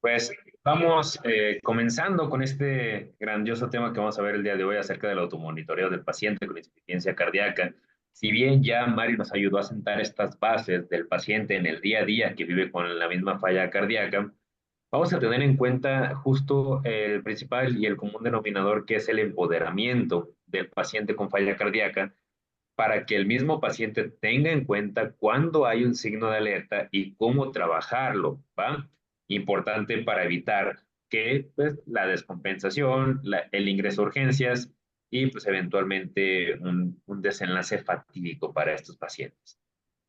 Pues vamos comenzando con este grandioso tema que vamos a ver el día de hoy acerca del automonitoreo del paciente con insuficiencia cardíaca. Si bien ya Mario nos ayudó a sentar estas bases del paciente en el día a día que vive con la misma falla cardíaca, vamos a tener en cuenta justo el principal y el común denominador que es el empoderamiento del paciente con falla cardíaca para que el mismo paciente tenga en cuenta cuándo hay un signo de alerta y cómo trabajarlo, ¿va? Importante para evitar que pues, la descompensación, el ingreso a urgencias y pues eventualmente un desenlace fatídico para estos pacientes.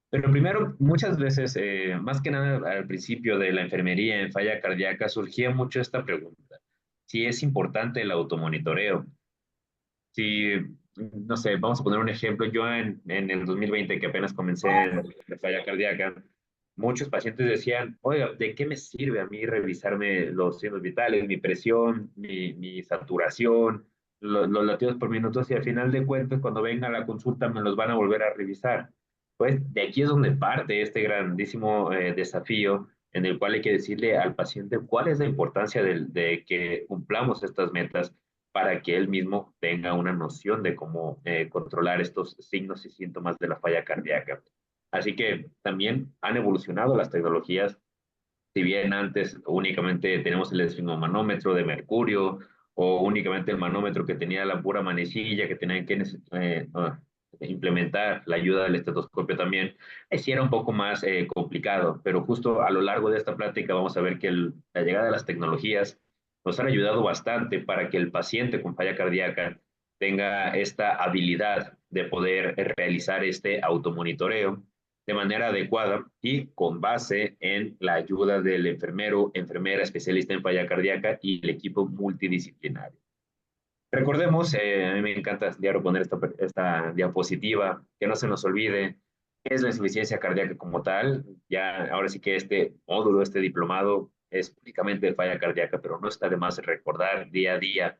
Pero primero, muchas veces, más que nada al principio de la enfermería en falla cardíaca, surgía mucho esta pregunta, si es importante el automonitoreo. Si, no sé, vamos a poner un ejemplo. Yo en el 2020, que apenas comencé la falla cardíaca, muchos pacientes decían, oiga, ¿de qué me sirve a mí revisarme los signos vitales, mi presión, mi saturación, los latidos por minuto, si al final de cuentas, cuando venga a la consulta, me los van a volver a revisar? Pues de aquí es donde parte este grandísimo desafío en el cual hay que decirle al paciente cuál es la importancia de que cumplamos estas metas para que él mismo tenga una noción de cómo controlar estos signos y síntomas de la falla cardíaca. Así que también han evolucionado las tecnologías. Si bien antes únicamente tenemos el esfigmomanómetro de mercurio o únicamente el manómetro que tenía la pura manecilla, que tenía que implementar la ayuda del estetoscopio también, sí era un poco más complicado, pero justo a lo largo de esta plática vamos a ver que la llegada de las tecnologías nos han ayudado bastante para que el paciente con falla cardíaca tenga esta habilidad de poder realizar este automonitoreo de manera adecuada y con base en la ayuda del enfermero, enfermera especialista en falla cardíaca y el equipo multidisciplinario. Recordemos, a mí me encanta diario poner esta diapositiva, que no se nos olvide qué es la insuficiencia cardíaca como tal. Ya, ahora sí que este módulo, este diplomado es únicamente de falla cardíaca, pero no está de más recordar día a día.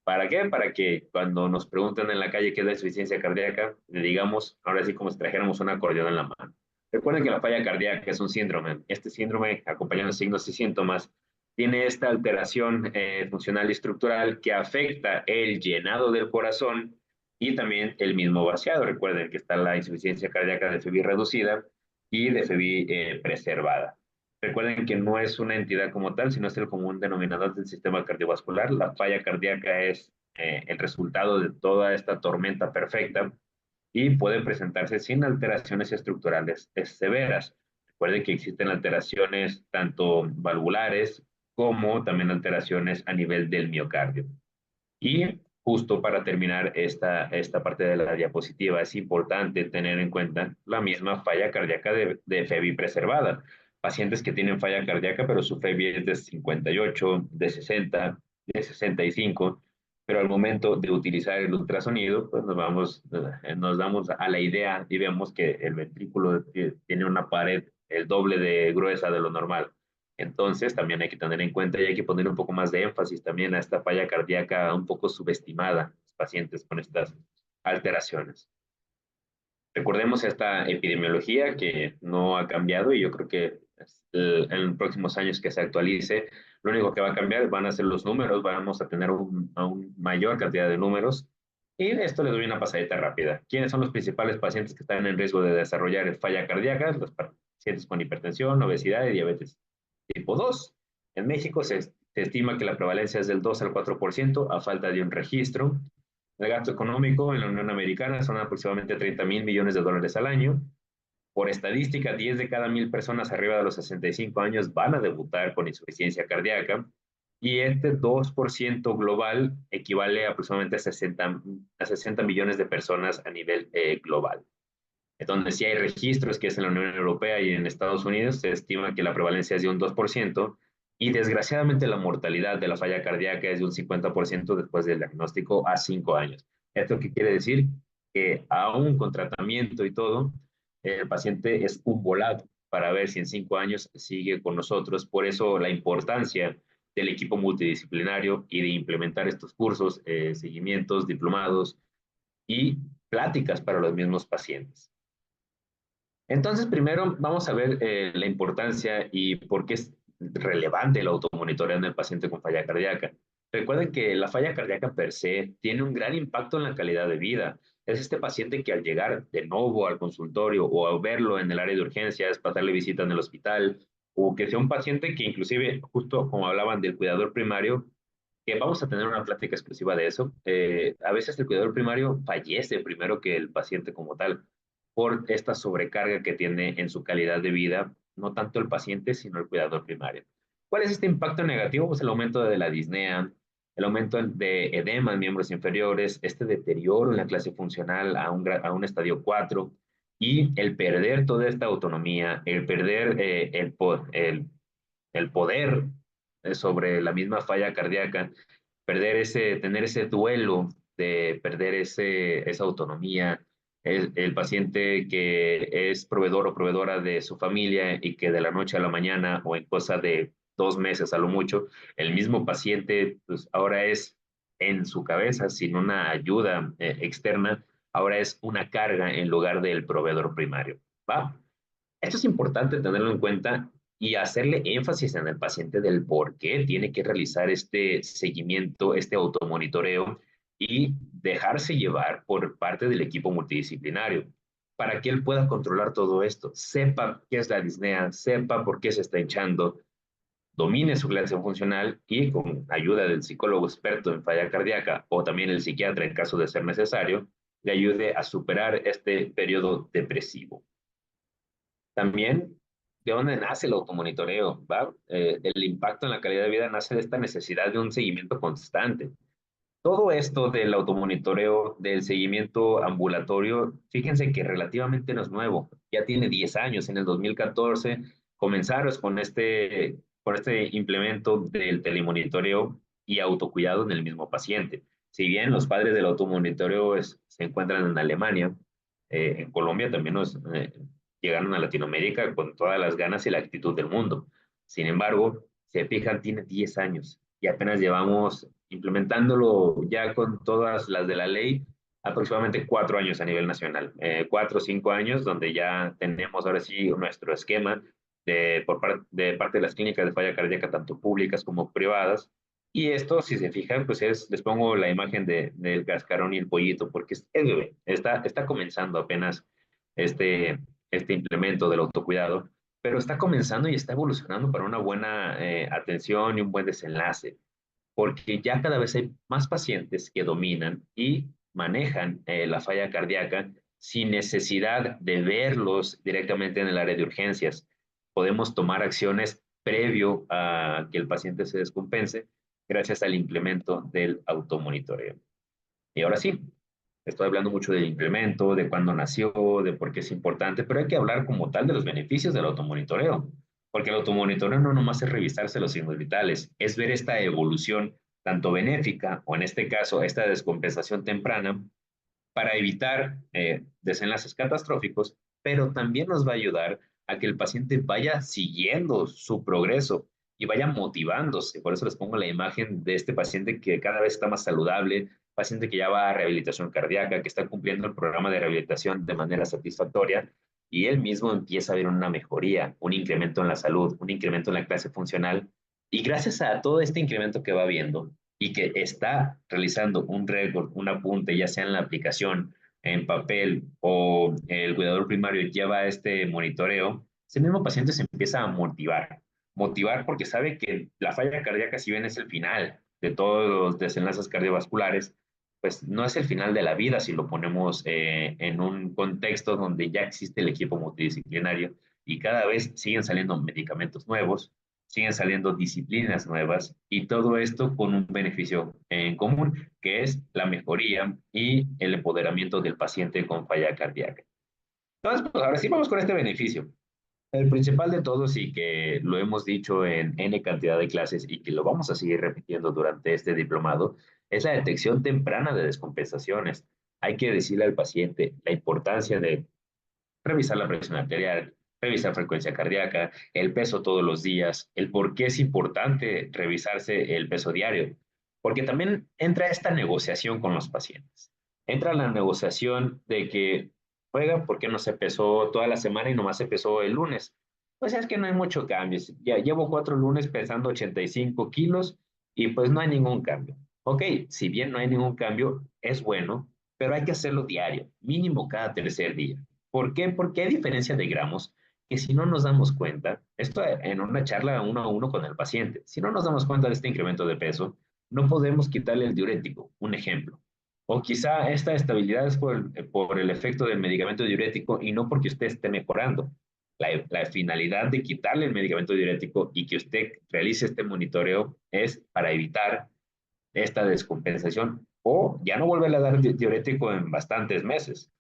¿Para qué? Para que cuando nos pregunten en la calle qué es la insuficiencia cardíaca, le digamos, ahora sí como si trajéramos un acordeón en la mano. Recuerden que la falla cardíaca es un síndrome. Este síndrome, acompañado de signos y síntomas, tiene esta alteración funcional y estructural que afecta el llenado del corazón y también el mismo vaciado. Recuerden que está la insuficiencia cardíaca de FEBI reducida y de FEBI preservada. Recuerden que no es una entidad como tal, sino es el común denominador del sistema cardiovascular. La falla cardíaca es el resultado de toda esta tormenta perfecta y puede presentarse sin alteraciones estructurales severas. Recuerden que existen alteraciones tanto valvulares como también alteraciones a nivel del miocardio. Y justo para terminar esta parte de la diapositiva, es importante tener en cuenta la misma falla cardíaca de FEBI preservada. Pacientes que tienen falla cardíaca, pero su FEBI es de 58, de 60, de 65, pero al momento de utilizar el ultrasonido, pues nos damos a la idea y vemos que el ventrículo tiene una pared el doble de gruesa de lo normal. Entonces, también hay que tener en cuenta y hay que poner un poco más de énfasis también a esta falla cardíaca un poco subestimada, los pacientes con estas alteraciones. Recordemos esta epidemiología que no ha cambiado y yo creo que en los próximos años que se actualice, lo único que va a cambiar van a ser los números, vamos a tener aún mayor cantidad de números. Y de esto les doy una pasadita rápida. ¿Quiénes son los principales pacientes que están en riesgo de desarrollar falla cardíaca? Los pacientes con hipertensión, obesidad y diabetes tipo 2. En México se estima que la prevalencia es del 2 al 4% a falta de un registro. El gasto económico en la Unión Americana son aproximadamente 30,000 millones de dólares al año. Por estadística, 10 de cada 1,000 personas arriba de los 65 años van a debutar con insuficiencia cardíaca y este 2% global equivale a aproximadamente a 60 millones de personas a nivel global. Entonces, si hay registros, que es en la Unión Europea y en Estados Unidos, se estima que la prevalencia es de un 2% y desgraciadamente la mortalidad de la falla cardíaca es de un 50% después del diagnóstico a 5 años. ¿Esto qué quiere decir? Que aún con tratamiento y todo, el paciente es un volado para ver si en 5 años sigue con nosotros. Por eso la importancia del equipo multidisciplinario y de implementar estos cursos, seguimientos, diplomados y pláticas para los mismos pacientes. Entonces, primero vamos a ver la importancia y por qué relevante el automonitoreo en el paciente con falla cardíaca. Recuerden que la falla cardíaca per se tiene un gran impacto en la calidad de vida. Es este paciente que al llegar de nuevo al consultorio o a verlo en el área de urgencias, pasarle visita en el hospital, o que sea un paciente que inclusive, justo como hablaban del cuidador primario, que vamos a tener una plática exclusiva de eso. A veces el cuidador primario fallece primero que el paciente como tal, por esta sobrecarga que tiene en su calidad de vida, no tanto el paciente, sino el cuidador primario. ¿Cuál es este impacto negativo? Pues el aumento de la disnea, el aumento de edema en miembros inferiores, este deterioro en la clase funcional a un estadio 4 y el perder toda esta autonomía, el perder el poder sobre la misma falla cardíaca, tener ese duelo de perder esa autonomía, el paciente que es proveedor o proveedora de su familia y que de la noche a la mañana o en cosa de 2 meses a lo mucho, el mismo paciente pues ahora es en su cabeza sin una ayuda externa, ahora es una carga en lugar del proveedor primario. ¿Va? Esto es importante tenerlo en cuenta y hacerle énfasis en el paciente del por qué tiene que realizar este seguimiento, este automonitoreo y dejarse llevar por parte del equipo multidisciplinario para que él pueda controlar todo esto, sepa qué es la disnea, sepa por qué se está hinchando, domine su clase funcional y con ayuda del psicólogo experto en falla cardíaca o también el psiquiatra en caso de ser necesario, le ayude a superar este periodo depresivo. También, ¿de dónde nace el automonitoreo? ¿Va? El impacto en la calidad de vida nace de esta necesidad de un seguimiento constante. Todo esto del automonitoreo, del seguimiento ambulatorio, fíjense que relativamente no es nuevo. Ya tiene 10 años. En el 2014 comenzaron con este implemento del telemonitoreo y autocuidado en el mismo paciente. Si bien los padres del automonitoreo se encuentran en Alemania, en Colombia también llegaron a Latinoamérica con todas las ganas y la actitud del mundo. Sin embargo, se fijan, tiene 10 años y apenas llevamos implementándolo ya con todas las de la ley, aproximadamente 4 años a nivel nacional, 4 o 5 años, donde ya tenemos ahora sí nuestro esquema de parte de las clínicas de falla cardíaca, tanto públicas como privadas. Y esto, si se fijan, pues les pongo la imagen del cascarón y el pollito, porque es bebé, está comenzando apenas este, este implemento del autocuidado, pero está comenzando y está evolucionando para una buena atención y un buen desenlace porque ya cada vez hay más pacientes que dominan y manejan la falla cardíaca sin necesidad de verlos directamente en el área de urgencias. Podemos tomar acciones previo a que el paciente se descompense gracias al implemento del automonitoreo. Y ahora sí, estoy hablando mucho del implemento, de cuándo nació, de por qué es importante, pero hay que hablar como tal de los beneficios del automonitoreo, porque el automonitoreo no nomás es revisarse los signos vitales, es ver esta evolución tanto benéfica o en este caso esta descompensación temprana para evitar desenlaces catastróficos, pero también nos va a ayudar a que el paciente vaya siguiendo su progreso y vaya motivándose. Por eso les pongo la imagen de este paciente que cada vez está más saludable, paciente que ya va a rehabilitación cardíaca, que está cumpliendo el programa de rehabilitación de manera satisfactoria y él mismo empieza a ver una mejoría, un incremento en la salud, un incremento en la clase funcional. Y gracias a todo este incremento que va viendo, y que está realizando un récord, un apunte, ya sea en la aplicación, en papel o el cuidador primario lleva este monitoreo, ese mismo paciente se empieza a motivar porque sabe que la falla cardíaca, si bien es el final de todos los desenlaces cardiovasculares, pues no es el final de la vida si lo ponemos en un contexto donde ya existe el equipo multidisciplinario y cada vez siguen saliendo medicamentos nuevos, siguen saliendo disciplinas nuevas y todo esto con un beneficio en común, que es la mejoría y el empoderamiento del paciente con falla cardíaca. Entonces, pues ahora sí vamos con este beneficio. El principal de todos y que lo hemos dicho en N cantidad de clases y que lo vamos a seguir repitiendo durante este diplomado es la detección temprana de descompensaciones. Hay que decirle al paciente la importancia de revisar la presión arterial, revisar frecuencia cardíaca, el peso todos los días, el por qué es importante revisarse el peso diario, porque también entra esta negociación con los pacientes. Entra la negociación de que, oiga, ¿por qué no se pesó toda la semana y nomás se pesó el lunes? Pues es que no hay mucho cambio. Ya llevo 4 lunes pesando 85 kilos y pues no hay ningún cambio. Ok, si bien no hay ningún cambio, es bueno, pero hay que hacerlo diario, mínimo cada tercer día. ¿Por qué? Porque hay diferencia de gramos que si no nos damos cuenta, esto en una charla uno a uno con el paciente, si no nos damos cuenta de este incremento de peso, no podemos quitarle el diurético, un ejemplo. O quizá esta estabilidad es por el efecto del medicamento diurético y no porque usted esté mejorando. La finalidad de quitarle el medicamento diurético y que usted realice este monitoreo es para evitar esta descompensación o ya no volverle a dar diurético en bastantes meses.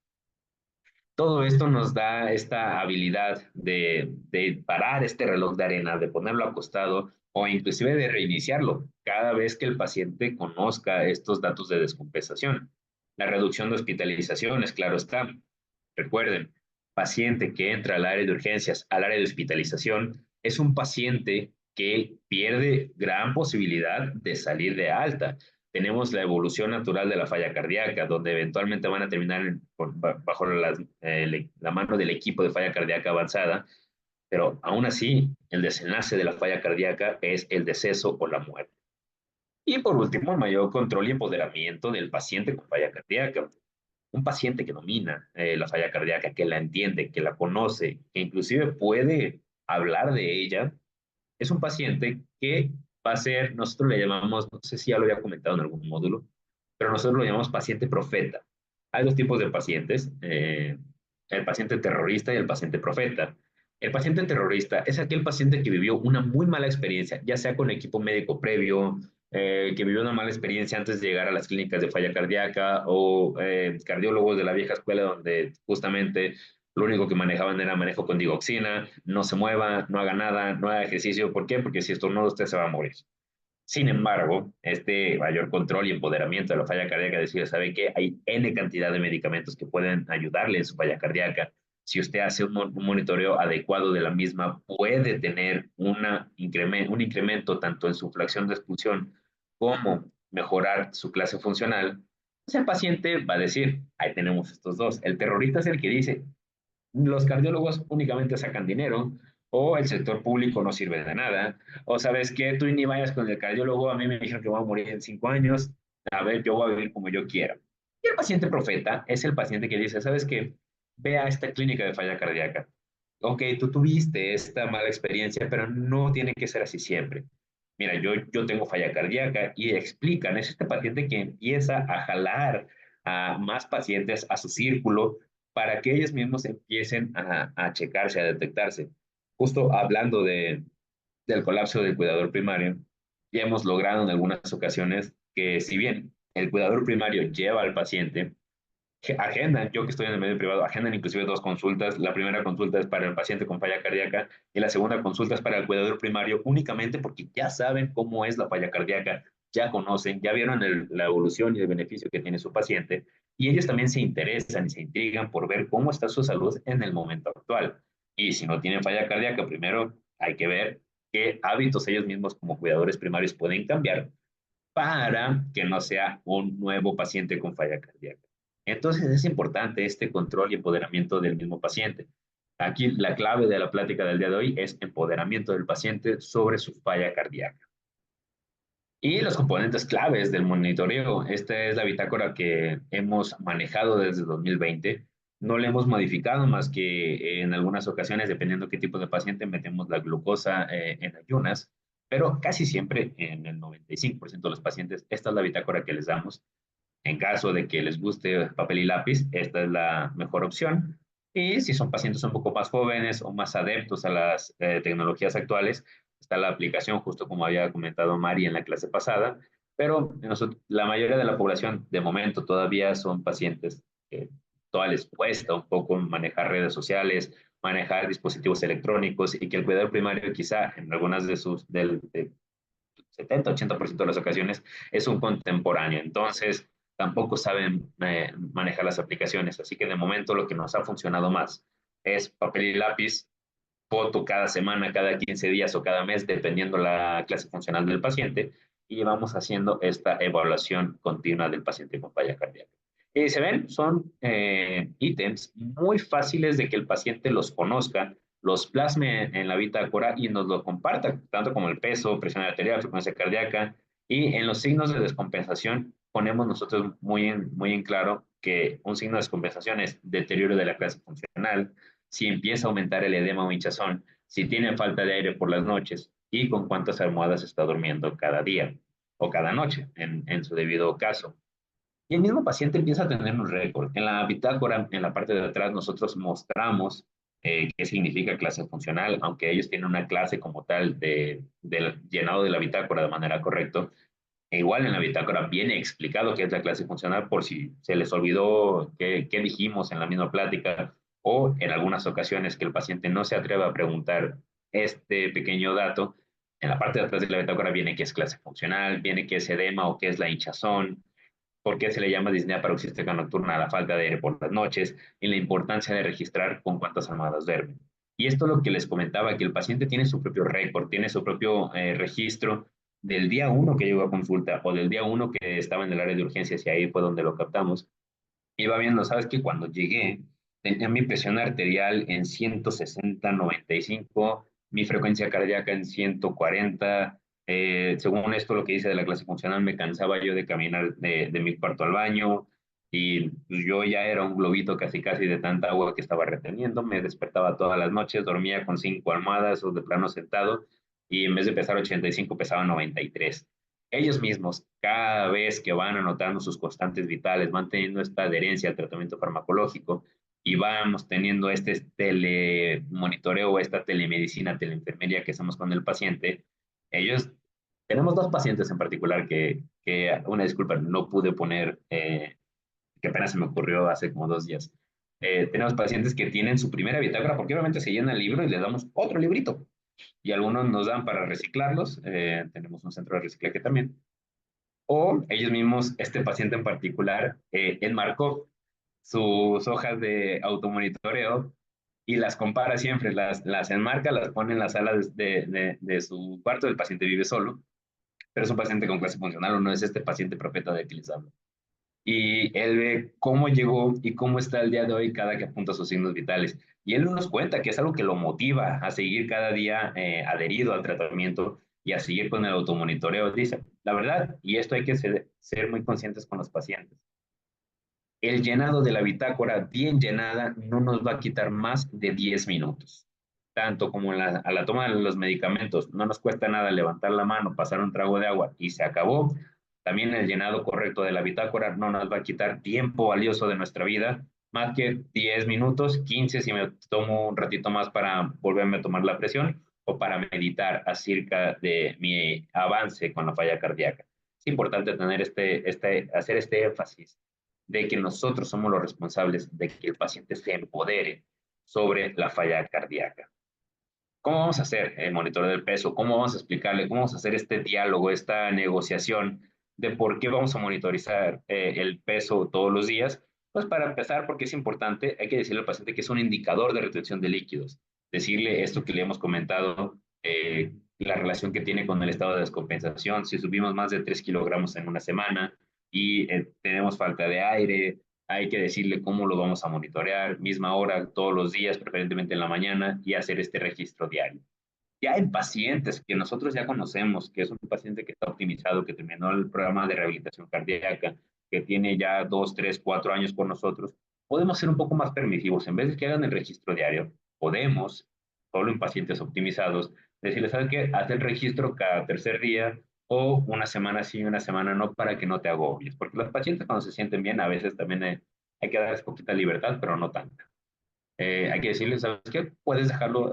Todo esto nos da esta habilidad de parar este reloj de arena, de ponerlo acostado o inclusive de reiniciarlo cada vez que el paciente conozca estos datos de descompensación. La reducción de hospitalizaciones, claro está. Recuerden, paciente que entra al área de urgencias, al área de hospitalización, es un paciente que pierde gran posibilidad de salir de alta. Tenemos la evolución natural de la falla cardíaca, donde eventualmente van a terminar bajo la mano del equipo de falla cardíaca avanzada, pero aún así, el desenlace de la falla cardíaca es el deceso o la muerte. Y por último, el mayor control y empoderamiento del paciente con falla cardíaca. Un paciente que domina la falla cardíaca, que la entiende, que la conoce, que inclusive puede hablar de ella, es un paciente que va a ser, nosotros le llamamos, no sé si ya lo había comentado en algún módulo, pero nosotros lo llamamos paciente profeta. Hay dos tipos de pacientes, el paciente terrorista y el paciente profeta. El paciente terrorista es aquel paciente que vivió una muy mala experiencia, ya sea con equipo médico previo, que vivió una mala experiencia antes de llegar a las clínicas de falla cardíaca o cardiólogos de la vieja escuela donde justamente lo único que manejaban era manejo con digoxina, no se mueva, no haga nada, no haga ejercicio. ¿Por qué? Porque si estornuda usted se va a morir. Sin embargo, este mayor control y empoderamiento de la falla cardíaca, decir, ¿sabe qué? Hay N cantidad de medicamentos que pueden ayudarle en su falla cardíaca. Si usted hace un monitoreo adecuado de la misma, puede tener un incremento tanto en su fracción de expulsión como mejorar su clase funcional. Pues el paciente va a decir, ahí tenemos estos dos. El terrorista es el que dice, los cardiólogos únicamente sacan dinero, o el sector público no sirve de nada, o sabes que tú ni vayas con el cardiólogo, a mí me dijeron que voy a morir en 5 años, a ver, yo voy a vivir como yo quiera. Y el paciente profeta es el paciente que dice, ¿sabes qué? Ve a esta clínica de falla cardíaca. Ok, tú tuviste esta mala experiencia, pero no tiene que ser así siempre. Mira, yo tengo falla cardíaca y explican, es este paciente que empieza a jalar a más pacientes a su círculo para que ellos mismos empiecen a checarse, a detectarse. Justo hablando del colapso del cuidador primario, ya hemos logrado en algunas ocasiones que si bien el cuidador primario lleva al paciente, agendan, yo que estoy en el medio privado, agendan inclusive dos consultas. La primera consulta es para el paciente con falla cardíaca y la segunda consulta es para el cuidador primario únicamente porque ya saben cómo es la falla cardíaca, ya conocen, ya vieron la evolución y el beneficio que tiene su paciente y ellos también se interesan y se intrigan por ver cómo está su salud en el momento actual. Y si no tienen falla cardíaca, primero hay que ver qué hábitos ellos mismos como cuidadores primarios pueden cambiar para que no sea un nuevo paciente con falla cardíaca. Entonces es importante este control y empoderamiento del mismo paciente. Aquí la clave de la plática del día de hoy es empoderamiento del paciente sobre su falla cardíaca. Y los componentes claves del monitoreo. Esta es la bitácora que hemos manejado desde 2020. No le hemos modificado más que en algunas ocasiones, dependiendo qué tipo de paciente, metemos la glucosa en ayunas, pero casi siempre en el 95% de los pacientes, esta es la bitácora que les damos. En caso de que les guste papel y lápiz, esta es la mejor opción. Y si son pacientes un poco más jóvenes o más adeptos a las tecnologías actuales, está la aplicación, justo como había comentado Mari en la clase pasada, pero la mayoría de la población de momento todavía son pacientes que todavía les cuesta un poco manejar redes sociales, manejar dispositivos electrónicos y que el cuidador primario quizá en algunas de 70-80% de las ocasiones es un contemporáneo. Entonces, tampoco saben manejar las aplicaciones. Así que de momento lo que nos ha funcionado más es papel y lápiz, foto cada semana, cada 15 días o cada mes, dependiendo la clase funcional del paciente, y vamos haciendo esta evaluación continua del paciente con falla cardíaca. Y se ven, son ítems muy fáciles de que el paciente los conozca, los plasme en la bitácora y nos lo comparta, tanto como el peso, presión arterial, frecuencia cardíaca, y en los signos de descompensación ponemos nosotros muy en claro que un signo de descompensación es deterioro de la clase funcional, si empieza a aumentar el edema o hinchazón, si tiene falta de aire por las noches y con cuántas almohadas está durmiendo cada día o cada noche en su debido caso. Y el mismo paciente empieza a tener un récord. En la bitácora, en la parte de atrás, nosotros mostramos qué significa clase funcional, aunque ellos tienen una clase como tal del llenado de la bitácora de manera correcta. E igual en la bitácora viene explicado qué es la clase funcional por si se les olvidó qué dijimos en la misma plática o en algunas ocasiones que el paciente no se atreve a preguntar este pequeño dato. En la parte de atrás de la bitácora viene qué es clase funcional, viene qué es edema o qué es la hinchazón, por qué se le llama disnea paroxística nocturna a la falta de aire por las noches y la importancia de registrar con cuántas almohadas duermen. Y esto es lo que les comentaba, que el paciente tiene su propio récord, tiene su propio registro del día uno que llegó a consulta o del día uno que estaba en el área de urgencias y ahí fue donde lo captamos. Iba viendo, sabes que cuando llegué tenía mi presión arterial en 160/95, mi frecuencia cardíaca en 140. Según esto, lo que dice de la clase funcional, me cansaba yo de caminar de mi cuarto al baño y pues, yo ya era un globito casi casi de tanta agua que estaba reteniendo. Me despertaba todas las noches, dormía con 5 almohadas o de plano sentado y en vez de pesar 85 pesaba 93. Ellos mismos, cada vez que van anotando sus constantes vitales, van teniendo esta adherencia al tratamiento farmacológico y vamos teniendo este telemonitoreo, esta telemedicina, teleenfermería que hacemos con el paciente, ellos, tenemos dos pacientes en particular una disculpa, no pude poner, que apenas se me ocurrió hace como 2 días. Tenemos pacientes que tienen su primera bitácora, porque obviamente se llena el libro y les damos otro librito. Y algunos nos dan para reciclarlos, tenemos un centro de reciclaje también, o ellos mismos, este paciente en particular, enmarcó sus hojas de automonitoreo y las compara siempre, las enmarca, las pone en la sala de su cuarto, el paciente vive solo, pero es un paciente con clase funcional, o no es este paciente profeta de que les hablo. Y él ve cómo llegó y cómo está el día de hoy cada que apunta sus signos vitales. Y él nos cuenta que es algo que lo motiva a seguir cada día adherido al tratamiento y a seguir con el automonitoreo. Dice, la verdad, y esto hay que ser muy conscientes con los pacientes, el llenado de la bitácora bien llenada no nos va a quitar más de 10 minutos. Tanto como a la toma de los medicamentos, no nos cuesta nada levantar la mano, pasar un trago de agua y se acabó. También el llenado correcto de la bitácora no nos va a quitar tiempo valioso de nuestra vida, más que 10 minutos, 15 si me tomo un ratito más para volverme a tomar la presión o para meditar acerca de mi avance con la falla cardíaca. Es importante tener hacer este énfasis de que nosotros somos los responsables de que el paciente se empodere sobre la falla cardíaca. ¿Cómo vamos a hacer el monitoreo del peso? ¿Cómo vamos a explicarle? ¿Cómo vamos a hacer este diálogo, esta negociación de por qué vamos a monitorizar el peso todos los días? Pues para empezar, porque es importante, hay que decirle al paciente que es un indicador de retención de líquidos. Decirle esto que le hemos comentado, la relación que tiene con el estado de descompensación, si subimos más de 3 kilogramos en una semana y tenemos falta de aire, hay que decirle cómo lo vamos a monitorear, misma hora, todos los días, preferentemente en la mañana, y hacer este registro diario. Ya en pacientes que nosotros ya conocemos, que es un paciente que está optimizado, que terminó el programa de rehabilitación cardíaca, que tiene ya 2, 3, 4 años con nosotros, podemos ser un poco más permisivos. En vez de que hagan el registro diario, podemos, solo en pacientes optimizados, decirles, ¿sabes qué? Haz el registro cada tercer día o una semana sí, una semana no, para que no te agobies. Porque los pacientes cuando se sienten bien, a veces también hay que darles poquita libertad, pero no tanta. Hay que decirles, ¿sabes qué? Puedes dejarlo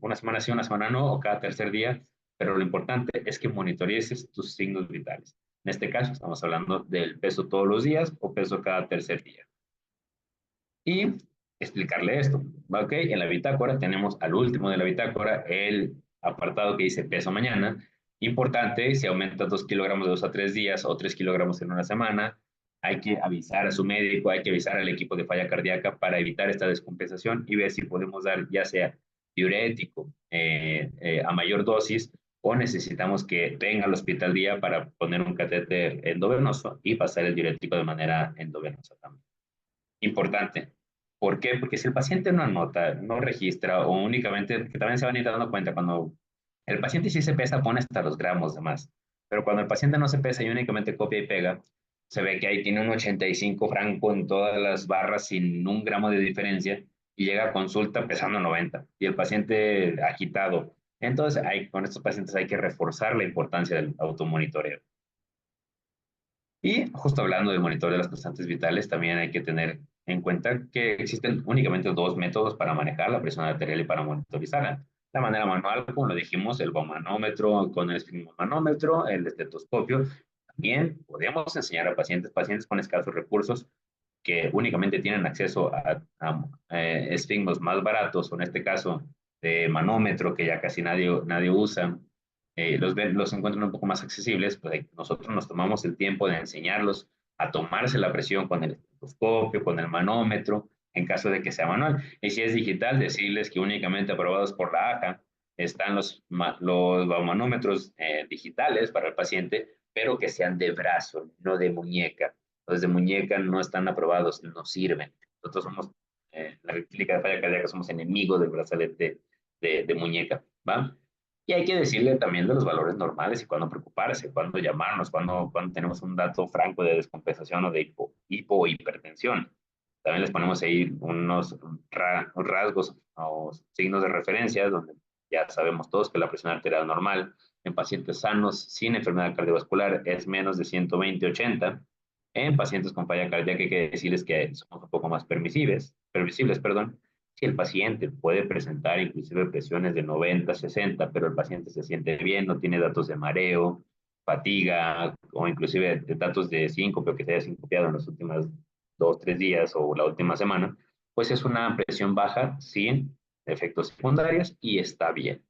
una semana sí, una semana no, o cada tercer día, pero lo importante es que monitorees tus signos vitales. En este caso, estamos hablando del peso todos los días o peso cada tercer día. Y explicarle esto. ¿Ok? En la bitácora tenemos al último de la bitácora el apartado que dice peso mañana. Importante, si aumenta 2 kilogramos de 2 a 3 días o 3 kilogramos en una semana, hay que avisar a su médico, hay que avisar al equipo de falla cardíaca para evitar esta descompensación y ver si podemos dar ya sea diurético a mayor dosis o necesitamos que venga al hospital día para poner un catéter endovenoso y pasar el diurético de manera endovenosa también. Importante, ¿Por qué? Porque si el paciente no anota, no registra o únicamente, que también se van a ir dando cuenta cuando el paciente sí se pesa, pone hasta los gramos de más. Pero cuando el paciente no se pesa y únicamente copia y pega, se ve que ahí tiene un 85 franco en todas las barras sin un gramo de diferencia y llega a consulta pesando 90 y el paciente agitado. Entonces, con estos pacientes hay que reforzar la importancia del automonitoreo. Y justo hablando del monitoreo de las constantes vitales, también hay que tener en cuenta que existen únicamente dos métodos para manejar la presión arterial y para monitorizarla. La manera manual, como lo dijimos, el manómetro con el esfigmomanómetro, el estetoscopio. También podemos enseñar a pacientes con escasos recursos, que únicamente tienen acceso a esfigmos más baratos, o en este caso de manómetro, que ya casi nadie usa, los encuentran un poco más accesibles, pues nosotros nos tomamos el tiempo de enseñarlos a tomarse la presión con el estetoscopio, con el manómetro, en caso de que sea manual. Y si es digital, decirles que únicamente aprobados por la AJA están los manómetros digitales para el paciente, pero que sean de brazo, no de muñeca. Los de muñeca no están aprobados, no sirven. Nosotros somos, la clínica de falla cardíaca, somos enemigos del brazalete de muñeca, ¿va? Y hay que decirle también de los valores normales y cuándo preocuparse, cuándo llamarnos, cuándo tenemos un dato franco de descompensación o de hipo o hipertensión. También les ponemos ahí unos rasgos o signos de referencia donde ya sabemos todos que la presión arterial normal en pacientes sanos sin enfermedad cardiovascular es menos de 120/80. En pacientes con falla cardíaca hay que decirles que somos un poco más permisibles, perdón, si el paciente puede presentar inclusive presiones de 90/60, pero el paciente se siente bien, no tiene datos de mareo, fatiga o inclusive de datos de síncope que se haya sincopiado en los últimos 2, 3 días o la última semana, pues es una presión baja sin efectos secundarios y está bien.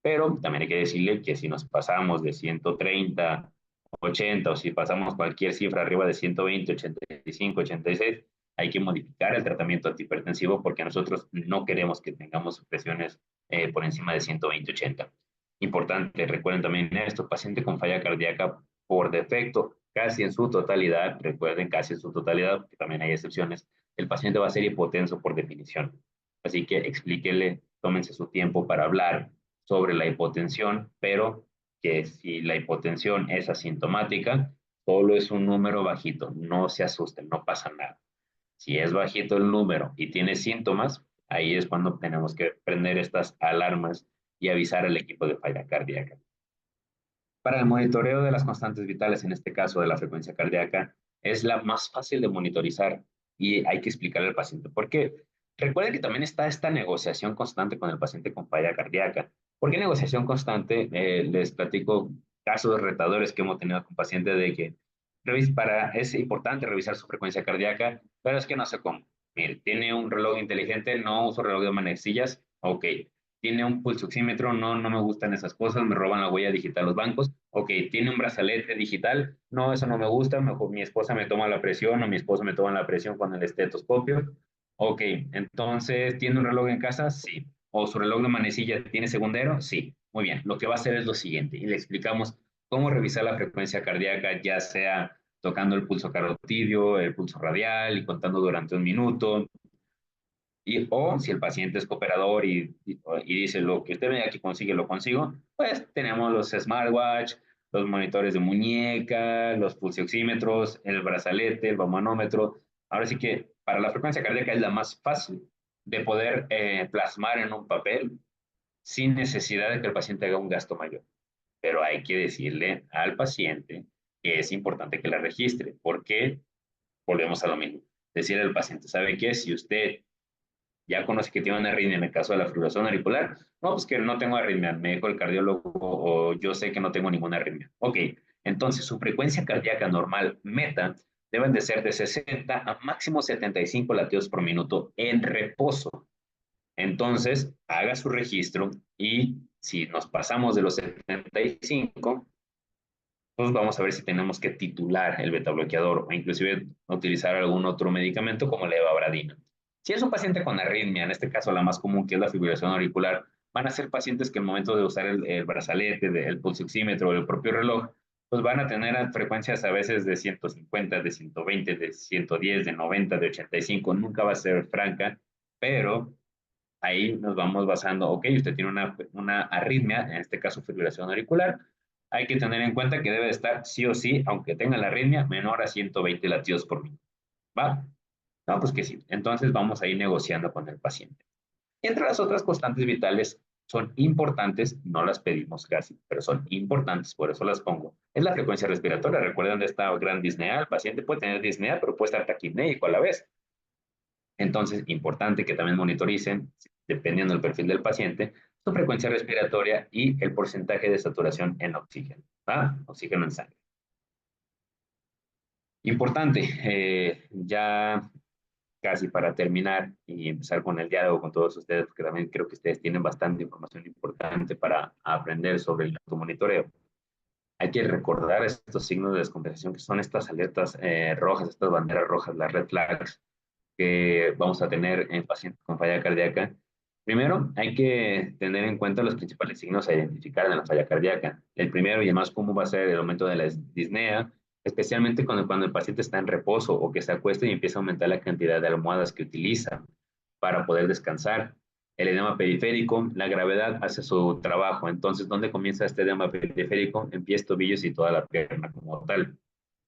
Pero también hay que decirle que si nos pasamos de 130, 80 o si pasamos cualquier cifra arriba de 120, 85, 86, hay que modificar el tratamiento antihipertensivo porque nosotros no queremos que tengamos presiones por encima de 120/80. Importante, recuerden también esto, paciente con falla cardíaca por defecto, casi en su totalidad, recuerden casi en su totalidad, porque también hay excepciones, el paciente va a ser hipotenso por definición. Así que explíquele, tómense su tiempo para hablar sobre la hipotensión, pero que si la hipotensión es asintomática, solo es un número bajito, no se asusten, no pasa nada. Si es bajito el número y tiene síntomas, ahí es cuando tenemos que prender estas alarmas y avisar al equipo de falla cardíaca. Para el monitoreo de las constantes vitales, en este caso de la frecuencia cardíaca, es la más fácil de monitorizar y hay que explicarle al paciente por qué. Recuerden que también está esta negociación constante con el paciente con falla cardíaca. ¿Por qué negociación constante? Les platico casos retadores que hemos tenido con pacientes de que es importante revisar su frecuencia cardíaca, pero es que no sé cómo. Mire, tiene un reloj inteligente, no uso reloj de manecillas, ok. Tiene un pulsoxímetro, no, no me gustan esas cosas, me roban la huella digital los bancos. Ok, tiene un brazalete digital, no, eso no me gusta, mejor mi esposa me toma la presión o mi esposo me toma la presión con el estetoscopio. Ok, entonces, ¿tiene un reloj en casa? Sí. ¿O su reloj de manecilla tiene segundero? Sí. Muy bien, lo que va a hacer es lo siguiente y le explicamos cómo revisar la frecuencia cardíaca, ya sea tocando el pulso carotidio, el pulso radial y contando durante 1 minuto, o si el paciente es cooperador y dice lo que usted vea que consigue, lo consigo, pues tenemos los smartwatch, los monitores de muñeca, los pulsioxímetros, el brazalete, el manómetro. Ahora sí que para la frecuencia cardíaca es la más fácil de poder plasmar en un papel sin necesidad de que el paciente haga un gasto mayor. Pero hay que decirle al paciente que es importante que la registre, porque volvemos a lo mismo. Decirle al paciente, ¿sabe qué? Si usted ya conoce que tiene una arritmia en el caso de la fibrilación auricular, no, pues que no tengo arritmia, me dijo el cardiólogo o yo sé que no tengo ninguna arritmia. Ok, entonces su frecuencia cardíaca normal meta deben de ser de 60 a máximo 75 latidos por minuto en reposo. Entonces, haga su registro y si nos pasamos de los 75, pues vamos a ver si tenemos que titular el betabloqueador o inclusive utilizar algún otro medicamento como la evabradina. Si es un paciente con arritmia, en este caso la más común que es la fibrilación auricular, van a ser pacientes que al momento de usar el brazalete, el pulsoxímetro o el propio reloj, pues van a tener frecuencias a veces de 150, de 120, de 110, de 90, de 85, nunca va a ser franca pero ahí nos vamos basando, ok, usted tiene una arritmia, en este caso fibrilación auricular, hay que tener en cuenta que debe estar sí o sí, aunque tenga la arritmia, menor a 120 latidos por minuto. ¿Va? No, pues que sí. Entonces vamos a ir negociando con el paciente. Entre las otras constantes vitales son importantes, no las pedimos casi, pero son importantes, por eso las pongo. Es la frecuencia respiratoria. Recuerden de esta gran disnea, el paciente puede tener disnea, pero puede estar taquipnéico a la vez. Entonces, importante que también monitoricen, dependiendo del perfil del paciente, su frecuencia respiratoria y el porcentaje de saturación en oxígeno, ¿va? Oxígeno en sangre. Importante, ya casi para terminar y empezar con el diálogo con todos ustedes, porque también creo que ustedes tienen bastante información importante para aprender sobre el automonitoreo. Hay que recordar estos signos de descompensación que son estas alertas rojas, estas banderas rojas, las red flags, que vamos a tener en pacientes con falla cardíaca. Primero, hay que tener en cuenta los principales signos a identificar en la falla cardíaca. El primero y el más común va a ser el aumento de la disnea, especialmente cuando el paciente está en reposo o que se acuesta y empieza a aumentar la cantidad de almohadas que utiliza para poder descansar. El edema periférico, la gravedad hace su trabajo. Entonces, ¿dónde comienza este edema periférico? En pies, tobillos y toda la pierna como tal.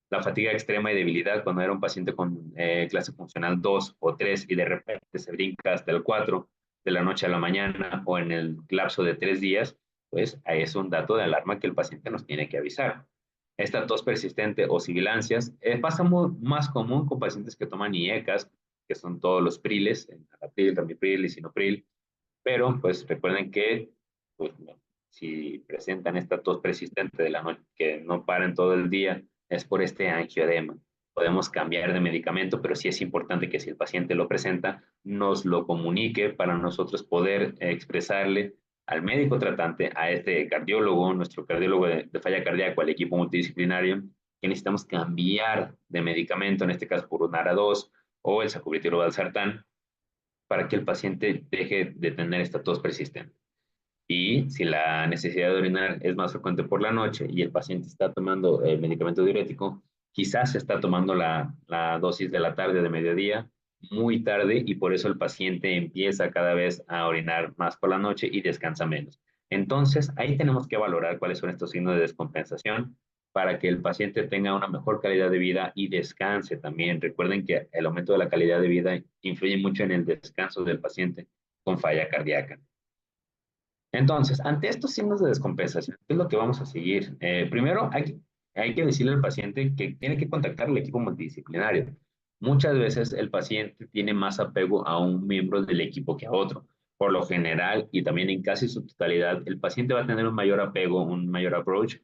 La fatiga extrema y debilidad, cuando era un paciente con clase funcional 2 o 3 y de repente se brinca hasta el 4 de la noche a la mañana o en el lapso de 3 días, pues ahí es un dato de alarma que el paciente nos tiene que avisar. Esta tos persistente o sibilancias pasa más común con pacientes que toman IECAS, que son todos los priles, enalapril, ramipril, lisinopril, pero pues recuerden que pues, si presentan esta tos persistente de la noche que no paran todo el día, es por este angioedema. Podemos cambiar de medicamento, pero sí es importante que si el paciente lo presenta, nos lo comunique para nosotros poder expresarle al médico tratante, a este cardiólogo, nuestro cardiólogo de falla cardíaca, al equipo multidisciplinario, que necesitamos cambiar de medicamento, en este caso por un ARA-2 o el sacubitril valsartán, para que el paciente deje de tener esta tos persistente. Y si la necesidad de orinar es más frecuente por la noche y el paciente está tomando el medicamento diurético, quizás se está tomando la dosis de la tarde, de mediodía, muy tarde, y por eso el paciente empieza cada vez a orinar más por la noche y descansa menos. Entonces, ahí tenemos que valorar cuáles son estos signos de descompensación para que el paciente tenga una mejor calidad de vida y descanse también. Recuerden que el aumento de la calidad de vida influye mucho en el descanso del paciente con falla cardíaca. Entonces, ante estos signos de descompensación, ¿qué es lo que vamos a seguir? Primero, hay que decirle al paciente que tiene que contactar al equipo multidisciplinario. Muchas veces el paciente tiene más apego a un miembro del equipo que a otro. Por lo general, y también en casi su totalidad, el paciente va a tener un mayor apego, un mayor approach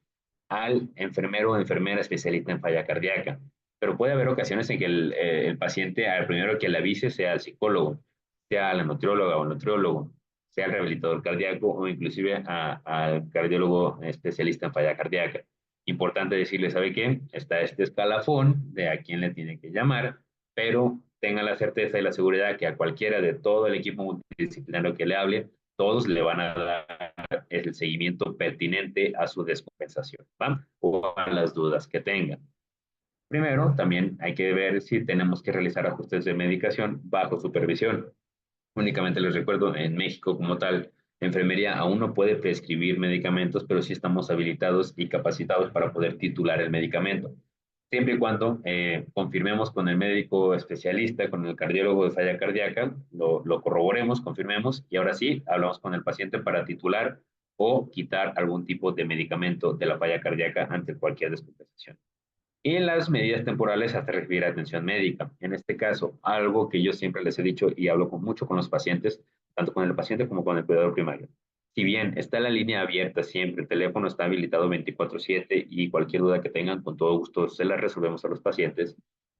al enfermero o enfermera especialista en falla cardíaca. Pero puede haber ocasiones en que el paciente, al primero que le avise, sea el psicólogo, sea la nutrióloga o nutriólogo, sea el rehabilitador cardíaco o inclusive al cardiólogo especialista en falla cardíaca. Importante decirle, ¿sabe qué? Está este escalafón de a quién le tiene que llamar, pero tenga la certeza y la seguridad que a cualquiera de todo el equipo multidisciplinario que le hable, todos le van a dar el seguimiento pertinente a su descompensación, ¿va? O a las dudas que tengan. Primero, también hay que ver si tenemos que realizar ajustes de medicación bajo supervisión. Únicamente les recuerdo, en México como tal, la enfermería aún no puede prescribir medicamentos, pero sí estamos habilitados y capacitados para poder titular el medicamento. Siempre y cuando confirmemos con el médico especialista, con el cardiólogo de falla cardíaca, lo corroboremos, confirmemos y ahora sí hablamos con el paciente para titular o quitar algún tipo de medicamento de la falla cardíaca ante cualquier descompensación. Y en las medidas temporales hasta recibir atención médica. En este caso, algo que yo siempre les he dicho y hablo mucho con los pacientes, tanto con el paciente como con el cuidador primario. Si bien está la línea abierta siempre, el teléfono está habilitado 24/7 y cualquier duda que tengan, con todo gusto se la resolvemos a los pacientes.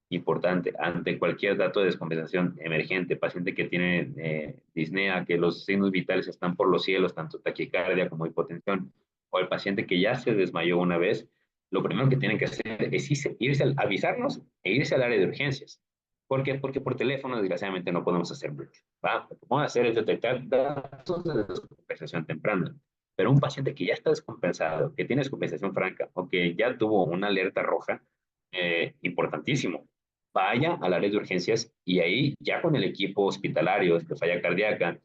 Importante, ante cualquier dato de descompensación emergente, paciente que tiene disnea, que los signos vitales están por los cielos, tanto taquicardia como hipotensión, o el paciente que ya se desmayó una vez, lo primero que tienen que hacer es avisarnos e irse al área de urgencias. ¿Por qué? Porque por teléfono, desgraciadamente, no podemos hacer mucho. ¿Va? Lo que podemos hacer es detectar datos de descompensación temprana. Pero un paciente que ya está descompensado, que tiene descompensación franca o que ya tuvo una alerta roja, importantísimo. vaya al área de urgencias y ahí ya con el equipo hospitalario de falla cardíaca,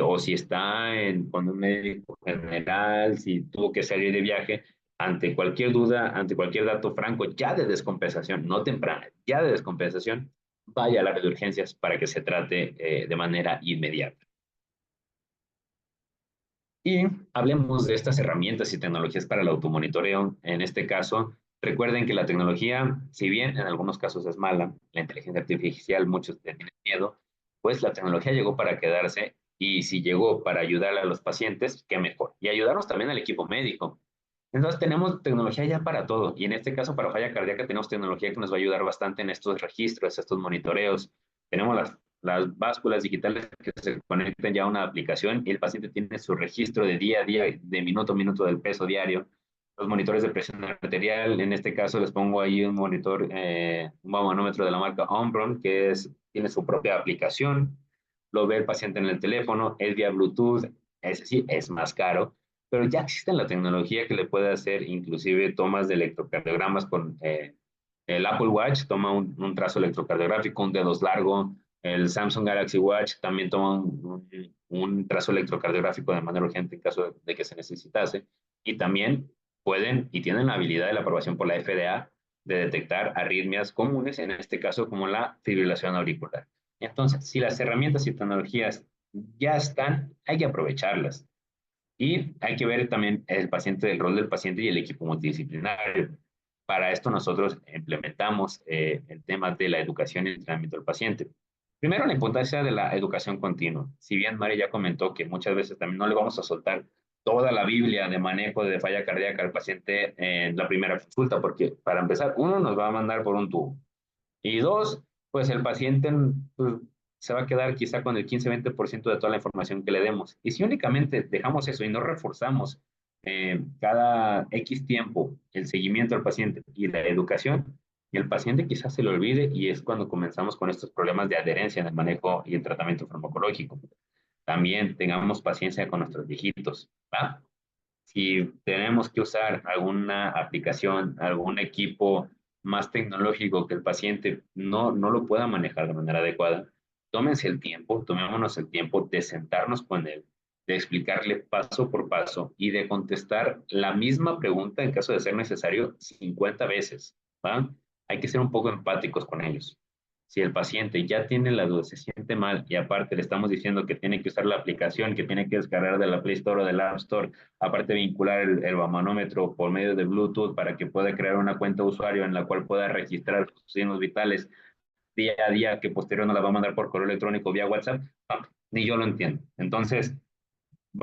o si está con un médico general, si tuvo que salir de viaje, ante cualquier duda, ante cualquier dato franco, ya de descompensación, no temprana, ya de descompensación, vaya al área de urgencias para que se trate de manera inmediata. Y hablemos de estas herramientas y tecnologías para el automonitoreo. En este caso, recuerden que la tecnología, si bien en algunos casos es mala, la inteligencia artificial, muchos le tienen miedo, pues la tecnología llegó para quedarse y si llegó para ayudar a los pacientes, qué mejor. Y ayudarnos también al equipo médico. Entonces tenemos tecnología ya para todo y en este caso para falla cardíaca tenemos tecnología que nos va a ayudar bastante en estos registros, estos monitoreos. Tenemos las básculas digitales que se conectan ya a una aplicación y el paciente tiene su registro de día a día, de minuto a minuto del peso diario. Los monitores de presión arterial, en este caso les pongo ahí un monitor, un manómetro de la marca Omron, tiene su propia aplicación. Lo ve el paciente en el teléfono, es vía Bluetooth, ese sí, es más caro, pero ya existe la tecnología que le puede hacer inclusive tomas de electrocardiogramas con el Apple Watch, toma un trazo electrocardiográfico, un dedos largo, el Samsung Galaxy Watch también toma un trazo electrocardiográfico de manera urgente en caso de que se necesitase, y también pueden y tienen la habilidad de la aprobación por la FDA de detectar arritmias comunes, en este caso como la fibrilación auricular. Entonces, si las herramientas y tecnologías ya están, hay que aprovecharlas. Y hay que ver también el paciente, el rol del paciente y el equipo multidisciplinario. Para esto nosotros implementamos el tema de la educación y el entrenamiento del paciente. Primero, la importancia de la educación continua. Si bien María ya comentó que muchas veces también no le vamos a soltar toda la Biblia de manejo de falla cardíaca al paciente en la primera consulta, porque para empezar, uno nos va a mandar por un tubo. Y dos, pues el paciente pues, se va a quedar quizá con el 15-20% de toda la información que le demos. Y si únicamente dejamos eso y no reforzamos cada X tiempo el seguimiento al paciente y la educación, y el paciente quizás se le olvide y es cuando comenzamos con estos problemas de adherencia en el manejo y el tratamiento farmacológico. También tengamos paciencia con nuestros viejitos, ¿va? Si tenemos que usar alguna aplicación, algún equipo más tecnológico que el paciente no lo pueda manejar de manera adecuada, tómense el tiempo, tomémonos el tiempo de sentarnos con él, de explicarle paso por paso y de contestar la misma pregunta en caso de ser necesario 50 veces, ¿va? Hay que ser un poco empáticos con ellos. Si el paciente ya tiene la duda, se siente mal y aparte le estamos diciendo que tiene que usar la aplicación, que tiene que descargar de la Play Store o del App Store, aparte vincular el manómetro por medio de Bluetooth para que pueda crear una cuenta de usuario en la cual pueda registrar sus signos vitales día a día, que posterior nos la va a mandar por correo electrónico vía WhatsApp, ni yo lo entiendo. Entonces,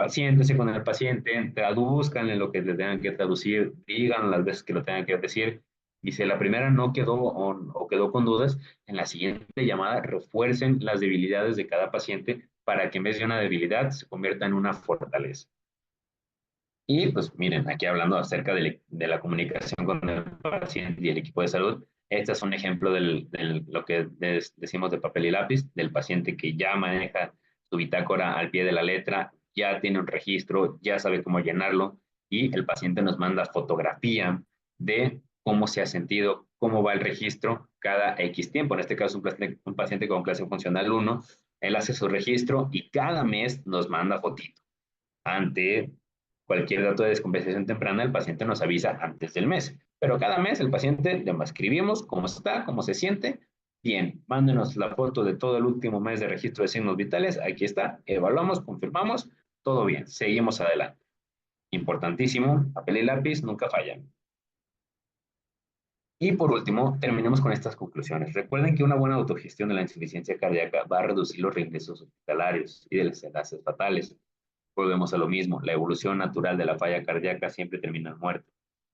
siéntese con el paciente, traduzcanle lo que le tengan que traducir, digan las veces que lo tengan que decir, y si la primera no quedó o quedó con dudas, en la siguiente llamada refuercen las debilidades de cada paciente para que en vez de una debilidad se convierta en una fortaleza. Y pues miren, aquí hablando acerca de la comunicación con el paciente y el equipo de salud, este es un ejemplo de lo que decimos de papel y lápiz, del paciente que ya maneja su bitácora al pie de la letra, ya tiene un registro, ya sabe cómo llenarlo y el paciente nos manda fotografía de cómo se ha sentido, cómo va el registro cada X tiempo. En este caso, un paciente con clase funcional 1, él hace su registro y cada mes nos manda fotito. Ante cualquier dato de descompensación temprana, el paciente nos avisa antes del mes. Pero cada mes el paciente le escribimos cómo está, cómo se siente. Bien, mándenos la foto de todo el último mes de registro de signos vitales. Aquí está, evaluamos, confirmamos, todo bien, seguimos adelante. Importantísimo, papel y lápiz nunca fallan. Y por último, terminemos con estas conclusiones. Recuerden que una buena autogestión de la insuficiencia cardíaca va a reducir los reingresos hospitalarios y de las enlaces fatales. Volvemos a lo mismo, la evolución natural de la falla cardíaca siempre termina en muerte.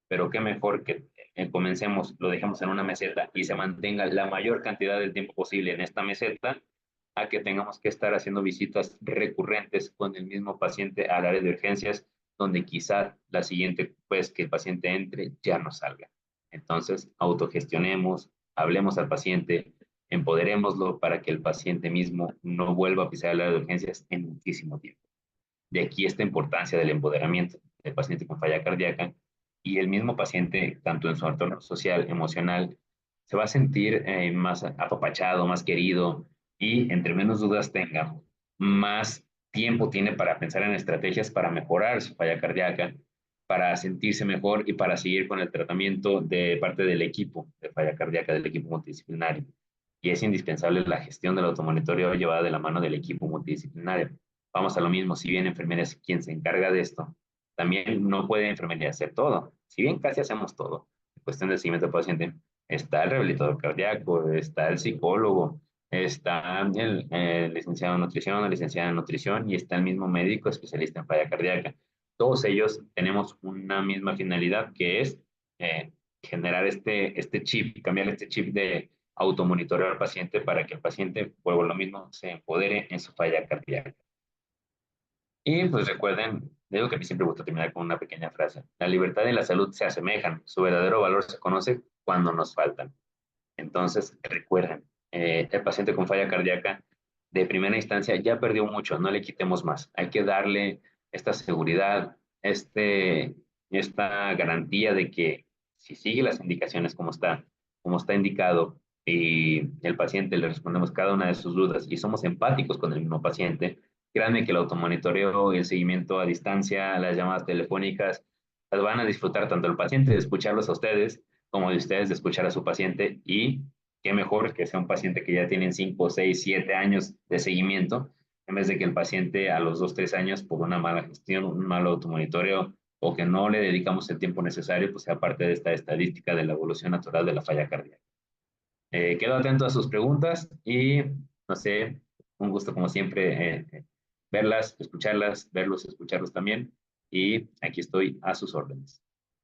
Pero qué mejor que comencemos, lo dejemos en una meseta y se mantenga la mayor cantidad del tiempo posible en esta meseta, a que tengamos que estar haciendo visitas recurrentes con el mismo paciente al área de urgencias, donde quizá la siguiente vez que el paciente entre ya no salga. Entonces, autogestionemos, hablemos al paciente, empoderémoslo para que el paciente mismo no vuelva a pisar el área de urgencias en muchísimo tiempo. De aquí esta importancia del empoderamiento del paciente con falla cardíaca y el mismo paciente, tanto en su entorno social, emocional se va a sentir más apapachado, más querido y entre menos dudas tenga, más tiempo tiene para pensar en estrategias para mejorar su falla cardíaca, para sentirse mejor y para seguir con el tratamiento de parte del equipo de falla cardíaca, del equipo multidisciplinario. Y es indispensable la gestión del automonitoreo llevada de la mano del equipo multidisciplinario. Vamos a lo mismo, si bien enfermería es quien se encarga de esto, también no puede enfermería hacer todo. Si bien casi hacemos todo, en cuestión de seguimiento del paciente, está el rehabilitador cardíaco, está el psicólogo, está el licenciado en nutrición, la licenciada en nutrición y está el mismo médico especialista en falla cardíaca. Todos ellos tenemos una misma finalidad que es eh, generar este chip, cambiar este chip de automonitoreo al paciente para que el paciente, por lo mismo, se empodere en su falla cardíaca. Y pues recuerden, digo que a mí siempre me gusta terminar con una pequeña frase. La libertad y la salud se asemejan, su verdadero valor se conoce cuando nos faltan. Entonces, recuerden, el paciente con falla cardíaca de primera instancia ya perdió mucho, no le quitemos más. Hay que darle esta seguridad, esta garantía de que si sigue las indicaciones como está indicado, y el paciente le respondemos cada una de sus dudas y somos empáticos con el mismo paciente, créanme que el automonitoreo y el seguimiento a distancia, las llamadas telefónicas, las van a disfrutar tanto el paciente de escucharlos a ustedes como de ustedes de escuchar a su paciente y qué mejor que sea un paciente que ya tiene 5, 6, 7 años de seguimiento, en vez de que el paciente a los 2, 3 años por una mala gestión, un mal automonitoreo o que no le dedicamos el tiempo necesario, pues sea parte de esta estadística de la evolución natural de la falla cardíaca. Quedo atento a sus preguntas y, no sé, un gusto como siempre verlas, escucharlas, verlos, escucharlos también. Y aquí estoy a sus órdenes.